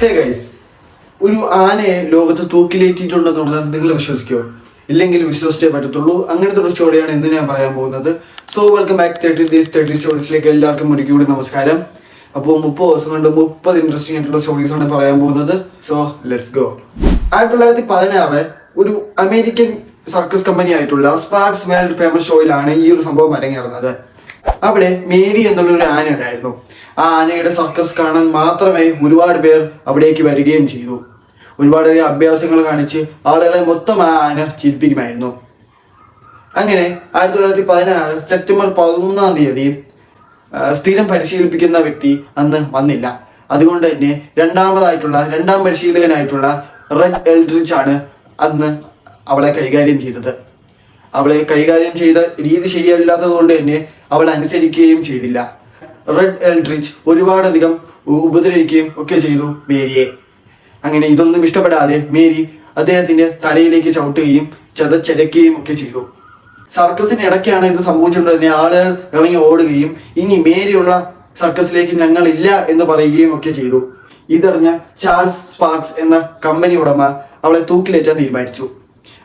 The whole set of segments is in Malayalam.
ഹേ ഗൈസ്, ഒരു ആനയെ ലോകത്ത് തൂക്കിലേറ്റിയിട്ടുണ്ടെന്നുള്ളത് നിങ്ങൾ വിശ്വസിക്കുമോ? ഇല്ലെങ്കിൽ വിശ്വസിച്ചേ പറ്റത്തുള്ളൂ. അങ്ങനത്തെ ഒരു സ്റ്റോറിയാണ് ഇന്ന് ഞാൻ പറയാൻ പോകുന്നത്. സോ വെൽക്കം ബാക്ക് 30 Days 30 സ്റ്റോറീസിലേക്ക് എല്ലാവർക്കും ഒരിക്കൽ കൂടി നമസ്കാരം. അപ്പോൾ 30 ദിവസം കൊണ്ട് 30 ഇൻട്രസ്റ്റിംഗ് ആയിട്ടുള്ള സ്റ്റോറീസാണ് പറയാൻ പോകുന്നത്. So let's go. 1916 ഒരു അമേരിക്കൻ സർക്കസ് കമ്പനി ആയിട്ടുള്ള സ്പാർക്സ് വേൾഡ് ഫേമസ് ഷോയിലാണ് ഈ ഒരു സംഭവം അരങ്ങേറുന്നത്. അവിടെ മേരി എന്നുള്ളൊരു ആന ഉണ്ടായിരുന്നു. ആ ആനയുടെ സർക്കസ് കാണാൻ മാത്രമേ ഒരുപാട് പേർ അവിടേക്ക് വരികയും ചെയ്തു. ഒരുപാട് അഭ്യാസങ്ങൾ കാണിച്ച് ആളുകളെ മൊത്തം ആ ആന ചിരിപ്പിക്കുമായിരുന്നു. അങ്ങനെ 1916 സെപ്റ്റംബർ 11 സ്ഥിരം പരിശീലിപ്പിക്കുന്ന വ്യക്തി അന്ന് വന്നില്ല. അതുകൊണ്ട് തന്നെ രണ്ടാം പരിശീലകനായിട്ടുള്ള റെഡ് എൽഡ്രിച്ച് ആണ് അന്ന് അവളെ കൈകാര്യം ചെയ്തത്. അവളെ കൈകാര്യം ചെയ്ത രീതി ശരിയല്ലാത്തത് കൊണ്ട് തന്നെ അവൾ അനുസരിക്കുകയും ചെയ്തില്ല. റെഡ് എൽഡ്രിച്ച് ഒരുപാടധികം ഉപദ്രവിക്കുകയും ഒക്കെ ചെയ്തു മേരിയെ. അങ്ങനെ ഇതൊന്നും ഇഷ്ടപ്പെടാതെ മേരി അദ്ദേഹത്തിന്റെ തലയിലേക്ക് ചവിട്ടുകയും ചതച്ചരയ്ക്കുകയും ഒക്കെ ചെയ്തു. സർക്കസിന് ഇടയ്ക്കാണ് ഇത് സംഭവിച്ചുകൊണ്ട് തന്നെ ആളുകൾ ഇറങ്ങി ഓടുകയും ഇനി മേരിയുള്ള സർക്കസിലേക്ക് ഞങ്ങളില്ല എന്ന് പറയുകയും ഒക്കെ ചെയ്തു. ഇതറിഞ്ഞ ചാൾസ് സ്പാർക്സ് എന്ന കമ്പനി ഉടമ അവളെ തൂക്കിലേറ്റാൻ തീരുമാനിച്ചു.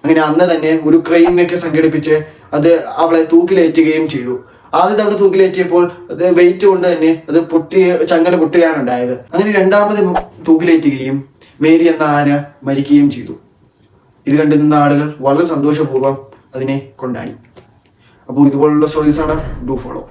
അങ്ങനെ അന്ന് തന്നെ ഒരു ക്രെയിനൊക്കെ സംഘടിപ്പിച്ച് അത് അവളെ തൂക്കിലേറ്റുകയും ചെയ്തു. ആദ്യ തവണ തൂക്കിലേറ്റിയപ്പോൾ അത് വെയിറ്റ് കൊണ്ട് തന്നെ അത് ചങ്ങല പൊട്ടുകയാണ് ഉണ്ടായത്. അങ്ങനെ രണ്ടാമത് തൂക്കിലേറ്റുകയും മേരി എന്ന ആന മരിക്കുകയും ചെയ്തു. ഇത് കണ്ടിരുന്ന ആളുകൾ വളരെ സന്തോഷപൂർവ്വം അതിനെ കൊണ്ടാടി. അപ്പോൾ ഇതുപോലുള്ള സ്റ്റോറീസാണ് ഡു ഫോളോ.